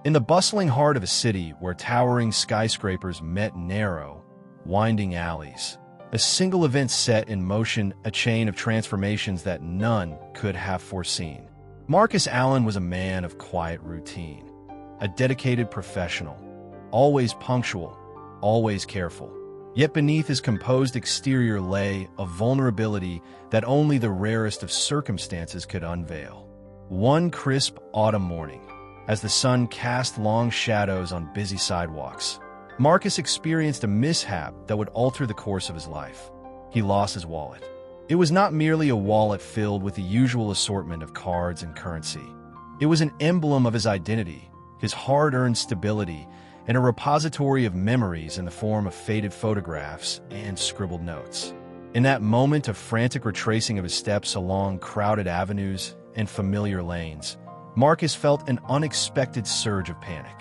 In the bustling heart of a city where towering skyscrapers met narrow, winding alleys, a single event set in motion a chain of transformations that none could have foreseen. Marcus Allen was a man of quiet routine, a dedicated professional, always punctual, always careful. Yet beneath his composed exterior lay a vulnerability that only the rarest of circumstances could unveil. One crisp autumn morning, as the sun cast long shadows on busy sidewalks, Marcus experienced a mishap that would alter the course of his life. He lost his wallet. It was not merely a wallet filled with the usual assortment of cards and currency. It was an emblem of his identity, his hard-earned stability, and a repository of memories in the form of faded photographs and scribbled notes. In that moment of frantic retracing of his steps along crowded avenues and familiar lanes, Marcus felt an unexpected surge of panic.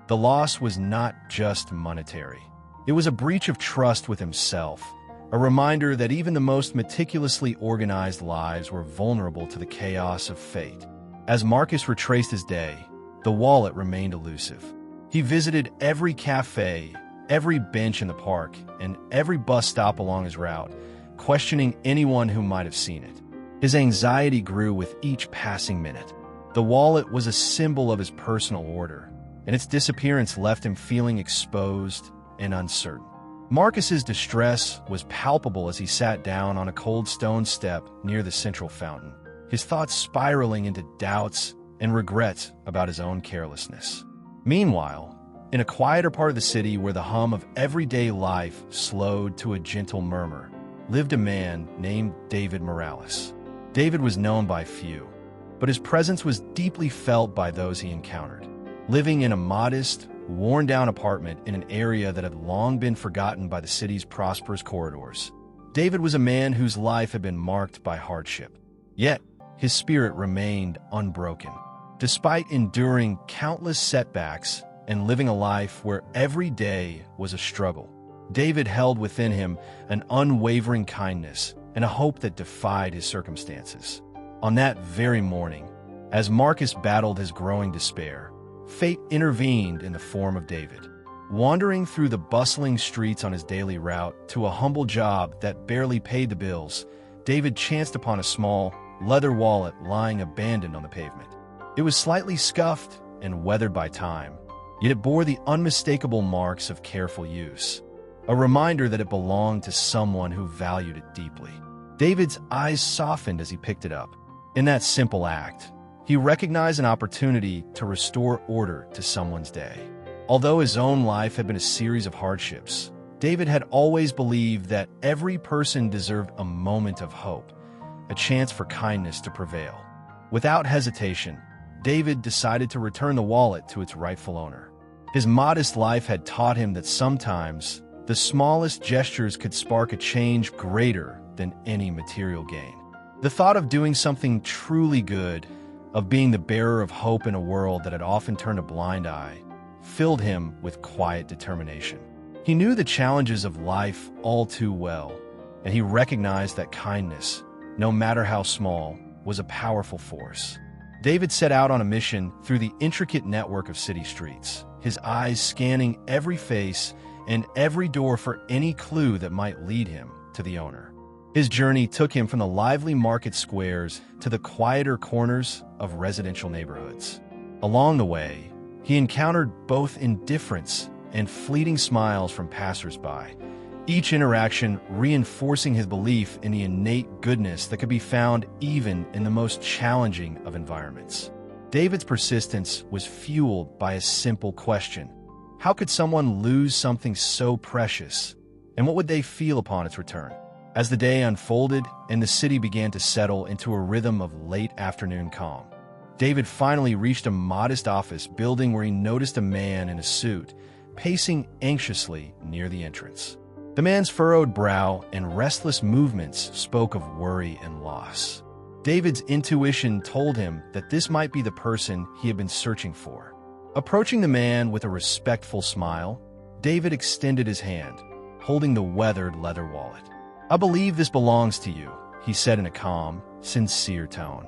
The loss was not just monetary. It was a breach of trust with himself, a reminder that even the most meticulously organized lives were vulnerable to the chaos of fate. As Marcus retraced his day, the wallet remained elusive. He visited every cafe, every bench in the park, and every bus stop along his route, questioning anyone who might have seen it. His anxiety grew with each passing minute. The wallet was a symbol of his personal order, and its disappearance left him feeling exposed and uncertain. Marcus's distress was palpable as he sat down on a cold stone step near the central fountain, his thoughts spiraling into doubts and regrets about his own carelessness. Meanwhile, in a quieter part of the city where the hum of everyday life slowed to a gentle murmur, lived a man named David Morales. David was known by few, but his presence was deeply felt by those he encountered. Living in a modest, worn-down apartment in an area that had long been forgotten by the city's prosperous corridors, David was a man whose life had been marked by hardship. Yet, his spirit remained unbroken. Despite enduring countless setbacks and living a life where every day was a struggle, David held within him an unwavering kindness and a hope that defied his circumstances. On that very morning, as Marcus battled his growing despair, fate intervened in the form of David. Wandering through the bustling streets on his daily route to a humble job that barely paid the bills, David chanced upon a small, leather wallet lying abandoned on the pavement. It was slightly scuffed and weathered by time, yet it bore the unmistakable marks of careful use, a reminder that it belonged to someone who valued it deeply. David's eyes softened as he picked it up. In that simple act, he recognized an opportunity to restore order to someone's day. Although his own life had been a series of hardships, David had always believed that every person deserved a moment of hope, a chance for kindness to prevail. Without hesitation, David decided to return the wallet to its rightful owner. His modest life had taught him that sometimes the smallest gestures could spark a change greater than any material gain. The thought of doing something truly good, of being the bearer of hope in a world that had often turned a blind eye, filled him with quiet determination. He knew the challenges of life all too well, and he recognized that kindness, no matter how small, was a powerful force. David set out on a mission through the intricate network of city streets, his eyes scanning every face and every door for any clue that might lead him to the owner. His journey took him from the lively market squares to the quieter corners of residential neighborhoods. Along the way, he encountered both indifference and fleeting smiles from passers-by, each interaction reinforcing his belief in the innate goodness that could be found even in the most challenging of environments. David's persistence was fueled by a simple question: how could someone lose something so precious, and what would they feel upon its return? As the day unfolded and the city began to settle into a rhythm of late afternoon calm, David finally reached a modest office building where he noticed a man in a suit pacing anxiously near the entrance. The man's furrowed brow and restless movements spoke of worry and loss. David's intuition told him that this might be the person he had been searching for. Approaching the man with a respectful smile, David extended his hand, holding the weathered leather wallet. "I believe this belongs to you," he said in a calm, sincere tone.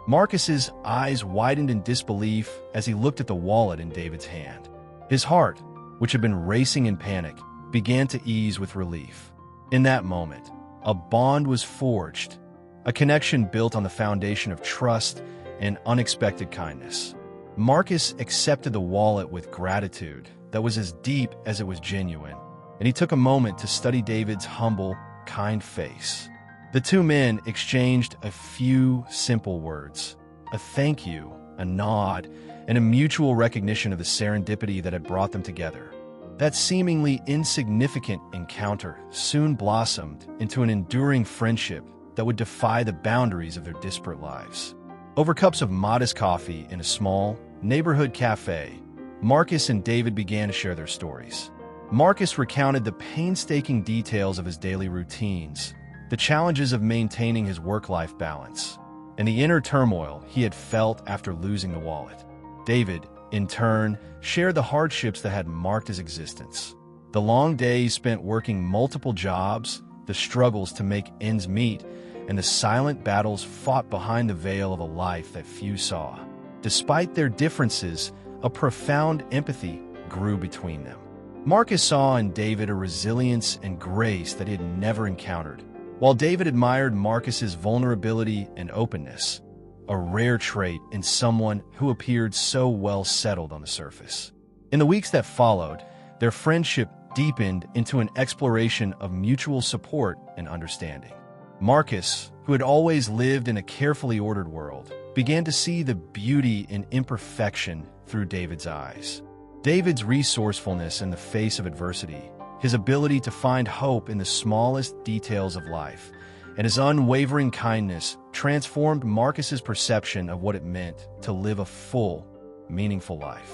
Marcus's eyes widened in disbelief as he looked at the wallet in David's hand. His heart, which had been racing in panic, began to ease with relief. In that moment, a bond was forged, a connection built on the foundation of trust and unexpected kindness. Marcus accepted the wallet with gratitude that was as deep as it was genuine, and he took a moment to study David's humble, kind face. The two men exchanged a few simple words, a thank you, a nod, and a mutual recognition of the serendipity that had brought them together. That seemingly insignificant encounter soon blossomed into an enduring friendship that would defy the boundaries of their disparate lives. Over cups of modest coffee in a small, neighborhood cafe, Marcus and David began to share their stories. Marcus recounted the painstaking details of his daily routines, the challenges of maintaining his work-life balance, and the inner turmoil he had felt after losing the wallet. David, in turn, shared the hardships that had marked his existence. The long days spent working multiple jobs, the struggles to make ends meet, and the silent battles fought behind the veil of a life that few saw. Despite their differences, a profound empathy grew between them. Marcus saw in David a resilience and grace that he had never encountered, while David admired Marcus's vulnerability and openness, a rare trait in someone who appeared so well settled on the surface. In the weeks that followed, their friendship deepened into an exploration of mutual support and understanding. Marcus, who had always lived in a carefully ordered world, began to see the beauty in imperfection through David's eyes. David's resourcefulness in the face of adversity, his ability to find hope in the smallest details of life, and his unwavering kindness transformed Marcus's perception of what it meant to live a full, meaningful life.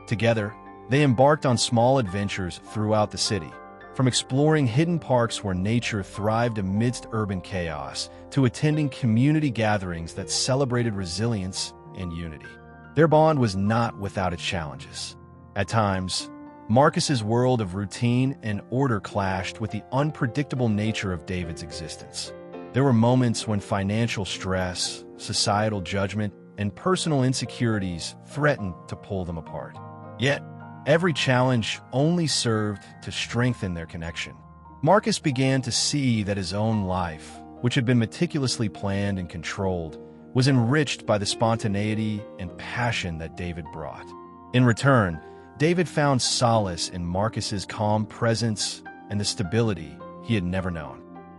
Together, they embarked on small adventures throughout the city, from exploring hidden parks where nature thrived amidst urban chaos to attending community gatherings that celebrated resilience and unity. Their bond was not without its challenges. At times, Marcus's world of routine and order clashed with the unpredictable nature of David's existence. There were moments when financial stress, societal judgment, and personal insecurities threatened to pull them apart. Yet, every challenge only served to strengthen their connection. Marcus began to see that his own life, which had been meticulously planned and controlled, was enriched by the spontaneity and passion that David brought. In return, David found solace in Marcus's calm presence and the stability he had never known.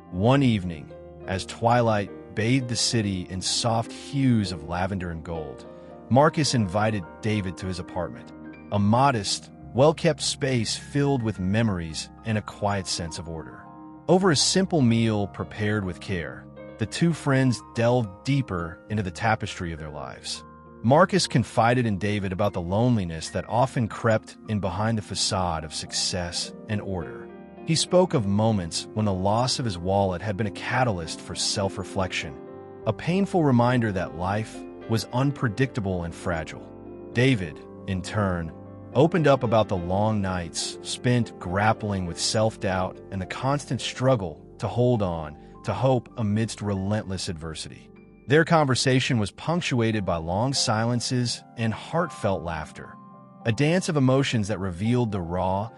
One evening, as twilight bathed the city in soft hues of lavender and gold, Marcus invited David to his apartment, a modest, well-kept space filled with memories and a quiet sense of order. Over a simple meal prepared with care, the two friends delved deeper into the tapestry of their lives. Marcus confided in David about the loneliness that often crept in behind the facade of success and order. He spoke of moments when the loss of his wallet had been a catalyst for self-reflection, a painful reminder that life was unpredictable and fragile. David, in turn, opened up about the long nights spent grappling with self-doubt and the constant struggle to hold on to hope amidst relentless adversity. Their conversation was punctuated by long silences and heartfelt laughter, a dance of emotions that revealed the raw,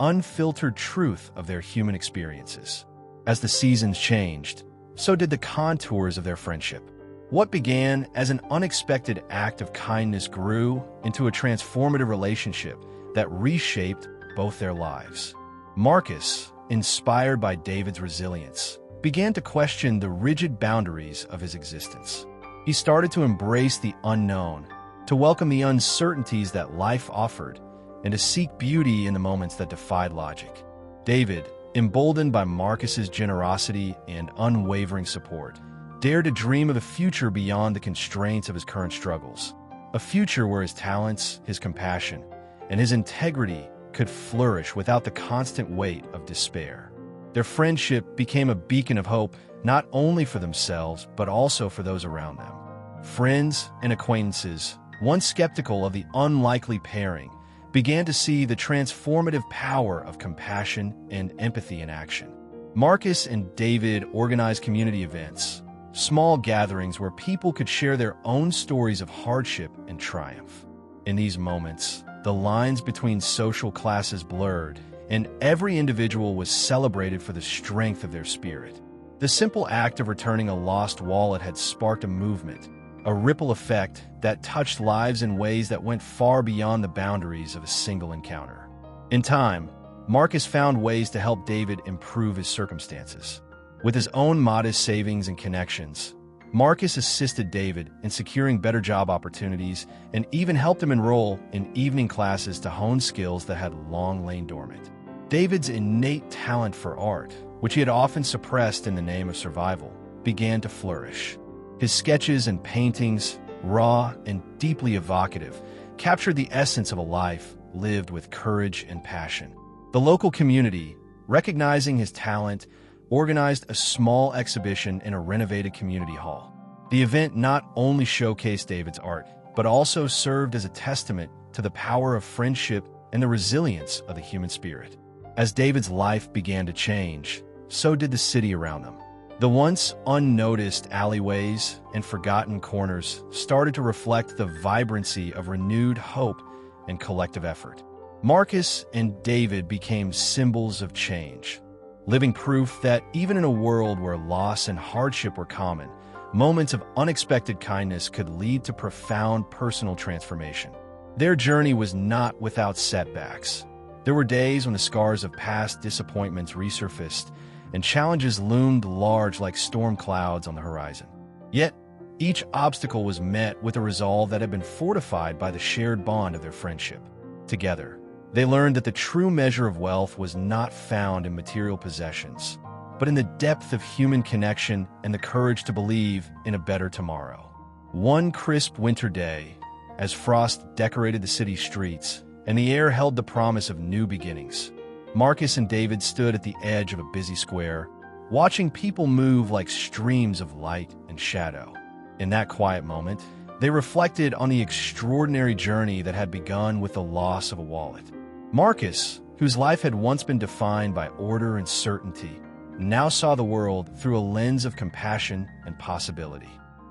unfiltered truth of their human experiences. As the seasons changed, so did the contours of their friendship. What began as an unexpected act of kindness grew into a transformative relationship that reshaped both their lives. Marcus, inspired by David's resilience, began to question the rigid boundaries of his existence. He started to embrace the unknown, to welcome the uncertainties that life offered, and to seek beauty in the moments that defied logic. David, emboldened by Marcus's generosity and unwavering support, dared to dream of a future beyond the constraints of his current struggles, a future where his talents, his compassion, and his integrity could flourish without the constant weight of despair. Their friendship became a beacon of hope not only for themselves but also for those around them. Friends and acquaintances, once skeptical of the unlikely pairing, began to see the transformative power of compassion and empathy in action. Marcus and David organized community events, small gatherings where people could share their own stories of hardship and triumph. In these moments, the lines between social classes blurred, and every individual was celebrated for the strength of their spirit. The simple act of returning a lost wallet had sparked a movement, a ripple effect that touched lives in ways that went far beyond the boundaries of a single encounter. In time, Marcus found ways to help David improve his circumstances. With his own modest savings and connections, Marcus assisted David in securing better job opportunities and even helped him enroll in evening classes to hone skills that had long lain dormant. David's innate talent for art, which he had often suppressed in the name of survival, began to flourish. His sketches and paintings, raw and deeply evocative, captured the essence of a life lived with courage and passion. The local community, recognizing his talent, organized a small exhibition in a renovated community hall. The event not only showcased David's art, but also served as a testament to the power of friendship and the resilience of the human spirit. As David's life began to change, so did the city around them. The once unnoticed alleyways and forgotten corners started to reflect the vibrancy of renewed hope and collective effort. Marcus and David became symbols of change, living proof that even in a world where loss and hardship were common, moments of unexpected kindness could lead to profound personal transformation. Their journey was not without setbacks. There were days when the scars of past disappointments resurfaced and challenges loomed large like storm clouds on the horizon. Yet, each obstacle was met with a resolve that had been fortified by the shared bond of their friendship. Together, they learned that the true measure of wealth was not found in material possessions, but in the depth of human connection and the courage to believe in a better tomorrow. One crisp winter day, as frost decorated the city's streets and the air held the promise of new beginnings, Marcus and David stood at the edge of a busy square, watching people move like streams of light and shadow. In that quiet moment, they reflected on the extraordinary journey that had begun with the loss of a wallet. Marcus, whose life had once been defined by order and certainty, now saw the world through a lens of compassion and possibility.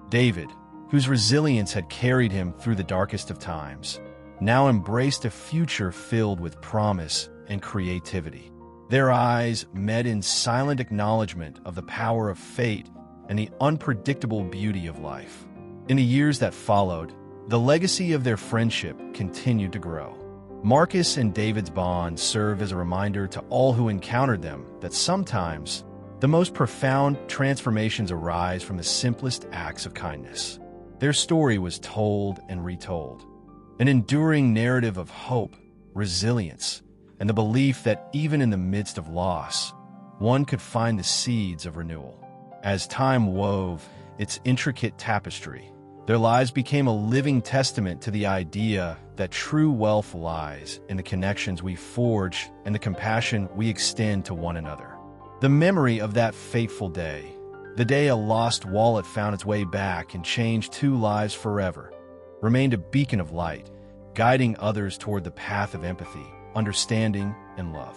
David, whose resilience had carried him through the darkest of times, now embraced a future filled with promise and creativity. Their eyes met in silent acknowledgement of the power of fate and the unpredictable beauty of life. In the years that followed, the legacy of their friendship continued to grow. Marcus and David's bond served as a reminder to all who encountered them that sometimes the most profound transformations arise from the simplest acts of kindness. Their story was told and retold, an enduring narrative of hope, resilience, and the belief that even in the midst of loss, one could find the seeds of renewal. As time wove its intricate tapestry, their lives became a living testament to the idea that true wealth lies in the connections we forge and the compassion we extend to one another. The memory of that fateful day, the day a lost wallet found its way back and changed two lives forever, remained a beacon of light, guiding others toward the path of empathy, understanding, and love.